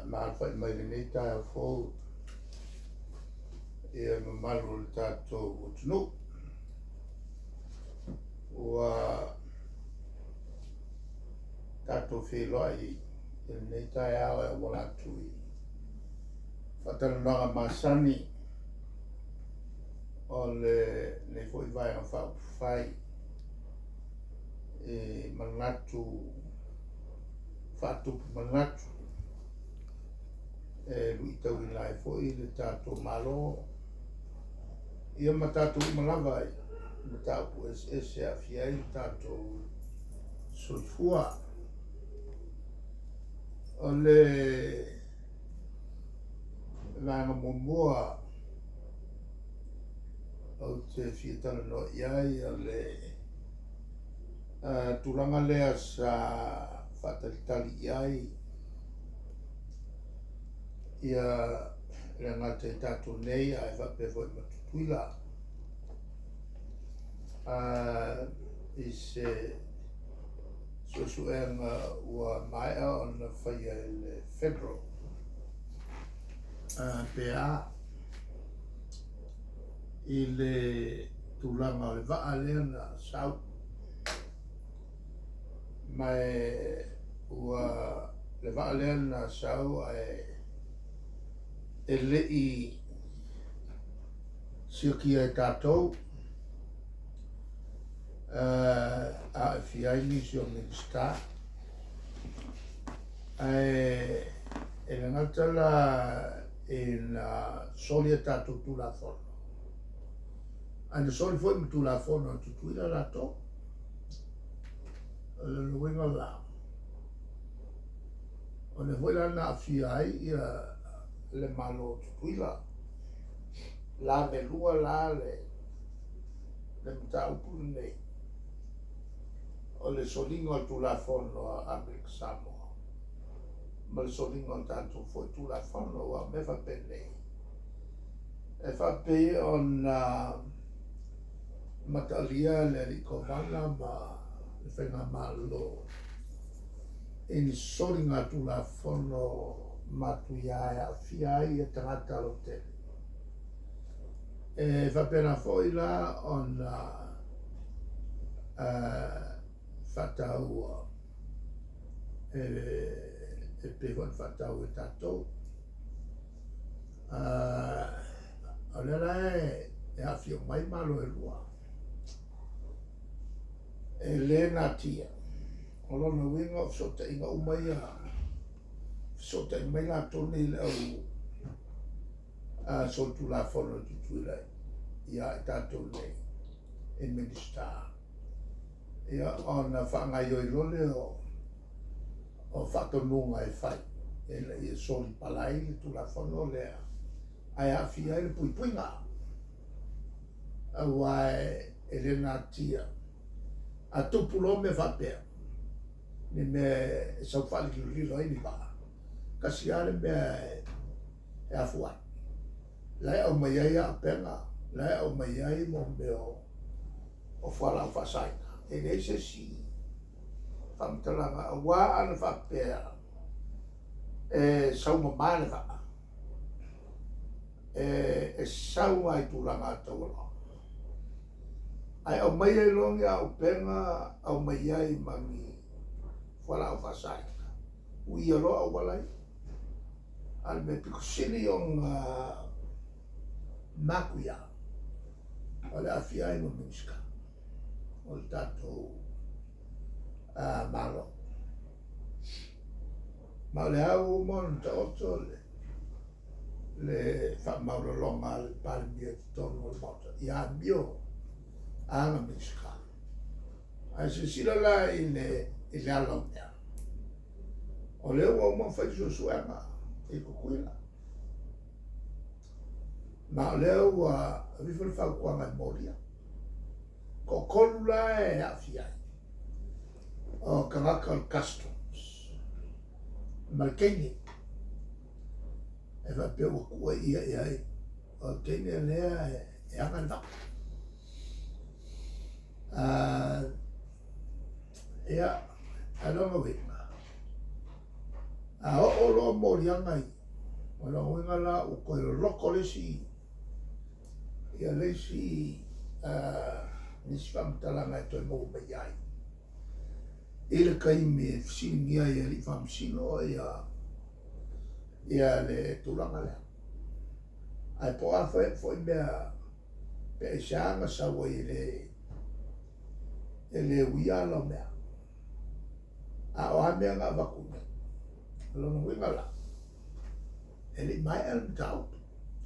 ma fai mai nei tai fo e mamalu le tātou o tunu ua tātou wheloa i nei tai au e wala atu i whatananaga masani o le nei fo i vai an whau whai e manatu whatupu manatu e lui tau i lai fo i le tātou malo ia ma tātou malawa ai ma tātou ese a fia i tātou soifua o le langa momoa o te fietana no iai o le tulanga lea sa whatalitali iai ia le ngata i tātou nei a e whapewhoi matutuila i se suesuenga ua maea o na whaia le federal PA i le tulanga o le waa lea na sau mai ua le waa lea na sau e le i siakia e tātou a e fiai nisi o minista e le ngata la e na soli e tātou tula fono ane soli foi mi tula fono tu tuila la to le luenga la o le foi la na fiai ia le malo tu tuila la me lua la le mta upulu nei o le solingo al tula fono a Amerika Samoa ma le solingo al tanto foi tula fono a me fa pene e fa pe on matalia le rikovana ma le whenga malo in solinga tula fono matuia a fiai e tangata lo te e fa pena foi la on whataua e pewon whatau e tātou o lera e hawhio mai malo e rua e le nā tia o lona winga o sota inga umai sota inga mai la tone le au sotu la fono tutuila ia e tātou nei e minista ia ona whaangai o i lole o whatonunga e whai e le i soli palai le tula fono lea ai a fia e le pui puinga a wae e le nā tia a tupulo me whapea ni me sau whali ki lilo ai ni paa kasi ale me e a fuai lai au mai ai a penga lai au mai ai mo me o whala o whasaina e nei se si whamtalanga a wā ana whapea e sau mamane wha e sau mai tūlanga tauala ai au mai ai longi au penga au mai ai mangi whala o whasaina ui alo au walai al me pikusini o ngā makuia o le awhia i mo minska o le tātou malo ma le au mon ta oto le whamaurolonga le palimia te tono le mota ia mio anga minska ai se sila la i le alau mea o leo o mo fai susuenga e kukuila ma leo wa rifle fa kwa ngai moria ko kolula e afia o kanaka customs malkeni e va pe o ku ia o tene lea e anga na ia I don't know it a o olo mo riangai. Ona oinga la o koe loko lesi. Ia lesi nisi whamtalanga e toi mou me iai. Ile kai me fsiningia ia li whamsino ia le tulanga lea. Ai po a foi mea pe e sianga sa wa ele uia la mea. A o a mea ngā wakune. Lona winga la. Ele mai al tau.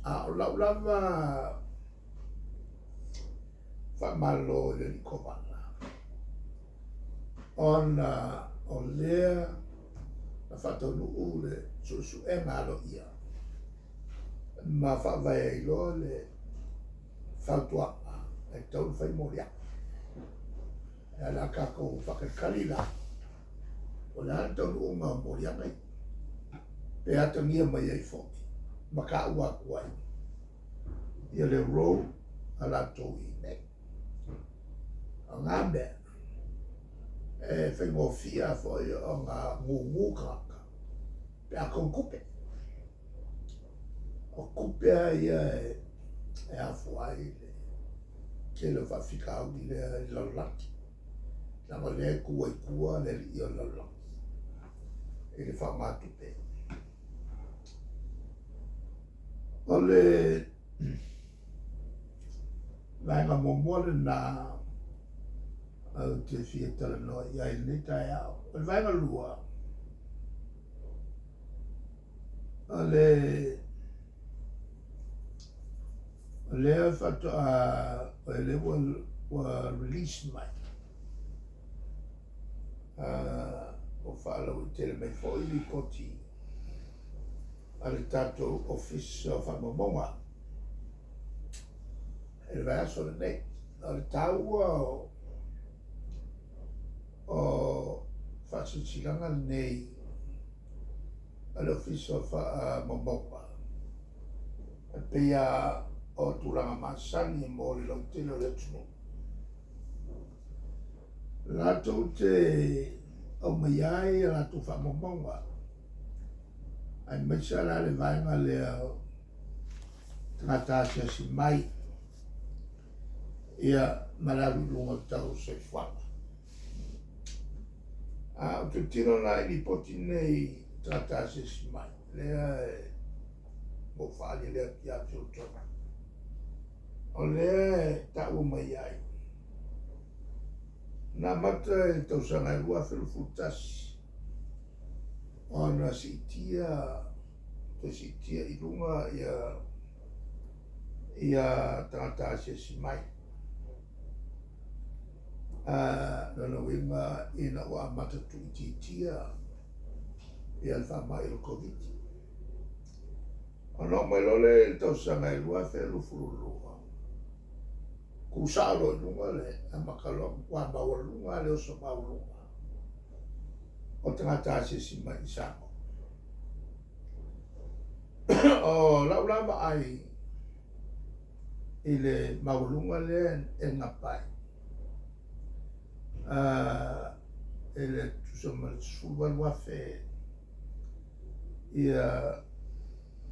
A o lau lava whamalo le likovana. O lea na whatonu ule susu e ngalo ia. Ma whawai e lo le whautuanga e taunu whai moria. E ala kako whakakali la. O le hana taunu unga moria mai. Pe ata ngia mai ei foki. Ma ka ua kuai. Ia le rou ala tau i nek. A ngā mea. E whaingofia foi o ngā ngungu kaka. Pe a kong kupe. O kupe ia e afuai le. Ke le whawhikau ni le lalaki. Nanga le kua i kua le i o lalaki. E le whamatupe. O le vaenga momole na au te fia tala noa i ai ni tai au. O le vaenga lua. O le fato o le wa release mai. O whaala o tele mai fo ili poti. Ale tato office o whamamonga. E le vai aso le nei. Ale taua o whasachilanga nei. Ale office o whamamonga. E pia o tūranga masani mo le lautino le tunu. Lato te au mai ai a lato whamamonga. Ai mai sara le vaenga lea tangata sia si mai ia malawi lunga tau se whanga. O te tino na ili poti nei tangata sia si mai. Lea mo whaali lea ki a tōtona. O lea tau mai ai. Nā mata e tausanga e rua whirufutasi. Ona si tia i lunga ia tangata sia si mai. Nana winga ina wa mata tu tia ia alfa mai o COVID. Ona mai lole tau sanga i lua whelu furulua. Kusalo i lunga le amakalo wa bawa lunga le oso bawa lunga. O tangata sia si mai sango. O laulama ai i le maulunga le e ngapai. E le tusama suwan wafe ia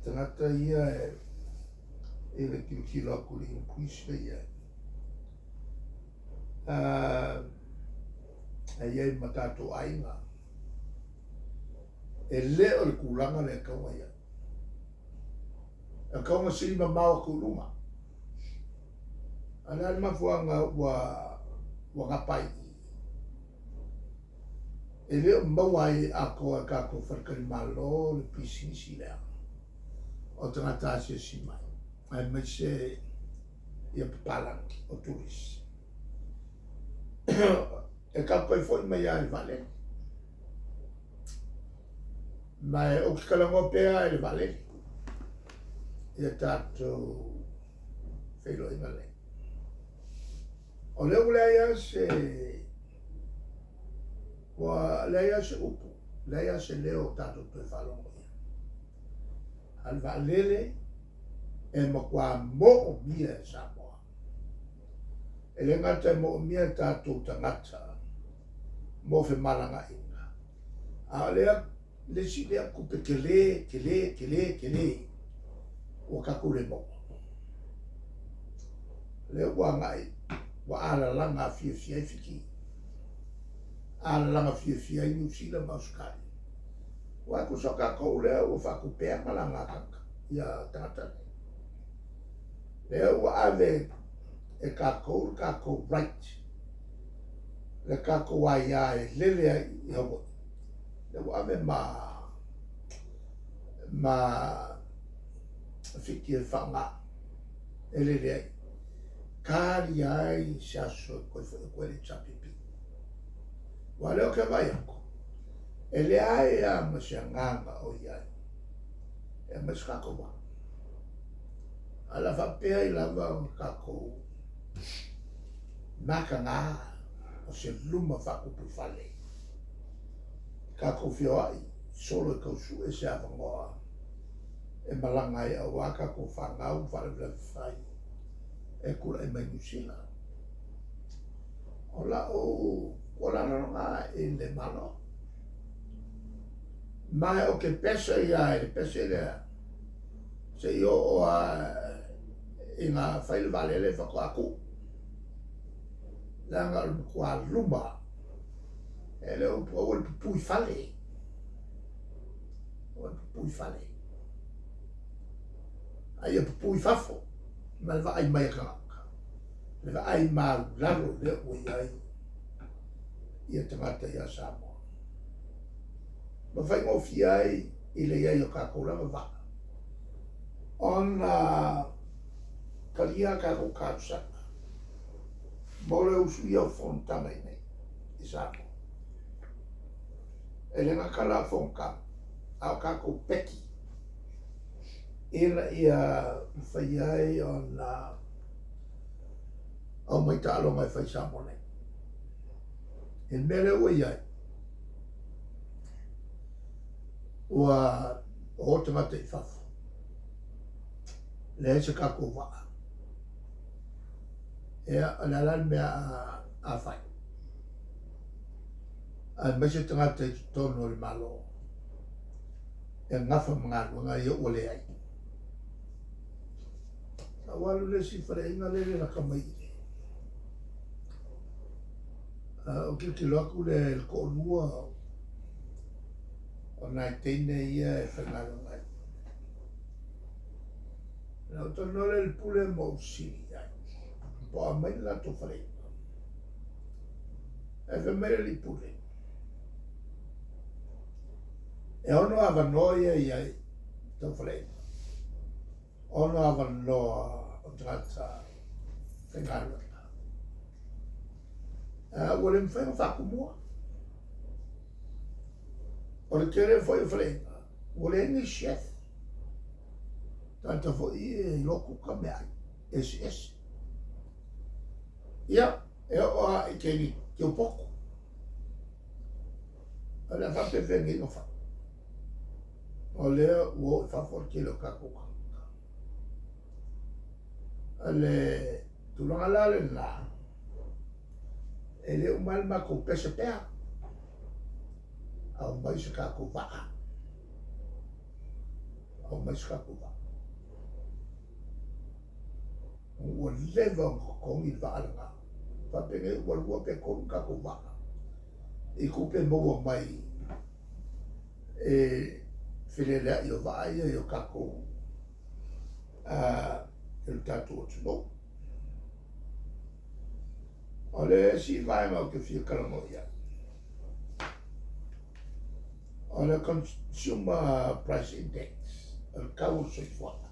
tangata ia e le kilokilo akuli inkuisle ia. E iei matato ainga. E le o le kulanga le kaunga ia. E kaunga silima mawa kulunga. Ana le mafuanga wa ngapai. E le o mawai ako a kako wharkari malo le pisinisi lea. O tangata asia si mai. Ai mai se ia papalangi o turis. E kako i foi mai ai vale. Mai o ki kalango pea e le vale. Ia tātou whailo inga le. O leo lea se wa lea se upu. Lea se leo tātou tue whalongo ia. Al valele e makua mo o mia e Samoa. E le ngata mo o mia tātou tangata mo fe malanga inga. A lea le si le kupe kele o kakule mo le wa ngai wa ala langa fia fiki ala langa fia i New Zealand ma Australia wa ku soka ko le o fa ku pe malanga kaka ya tata le wa ave e kako right le kako wa ya lele ya wo le wa ave ma fiki e fanga ele kari ai shaso ko le chapipi wale o ke vai ko ele ai a mashanganga o ia e mashaka wa ala fa pe ai lava kako makanga o se luma fa ko fale kako fio ai solo ko su e se avangoa e malanga ia waka ko fangau fale fai e kula e mai New Zealand ola ola nga e le malo mai o ke pesa ia e pesa ia se io o i nga fai le vale le whako aku langa kua luma e le o le pupui fale ai e pupui fafo ma le vai mai ka le vai ma lalo le o ai ia tangata ia Samoa ma fai ngo fiai i le ia ka kola ma va ona kalia ka ko katsa mo le usu ia fontana nei i Samoa ele nga kala fonka au ka ko peki ila ia fai ai ona au mai talo mai fai Samoa nei e mele o iai ua o tangata i whawha le se kako waa e alalan mea a whai a mese tangata i tono le malo e ngafa mga luanga i o le ai a walu le si whareinga le na kamai o ki loku le ko lua o nai teine ia e whanaro ngai. Nau tono le pule mo siri ai. Po a mai la to whare. E whamere li pule. E ono awa noia iai to whare. Ono awa noa o tangata whanaro. Wale mwhai whaku mua. O le kere foi o whalenga. Wale ni chef. Tanta foi e loku ka mea. SS. Ia, e o a i keni ki o poko. A le whape vengi no wha. O lea uo i whafor kilo ka kuka. A le tulanga lale la. Ele umal ma ko pese pea au mai se ka ko va au mai se ka ko va o leva ko mi va la pa pene o lo pe ko ka ko va e ko pe mo mai e file la io va io ka ko il tatu no ole si vai ma che fi calamoia ole consumer price index il cavo sui fuoco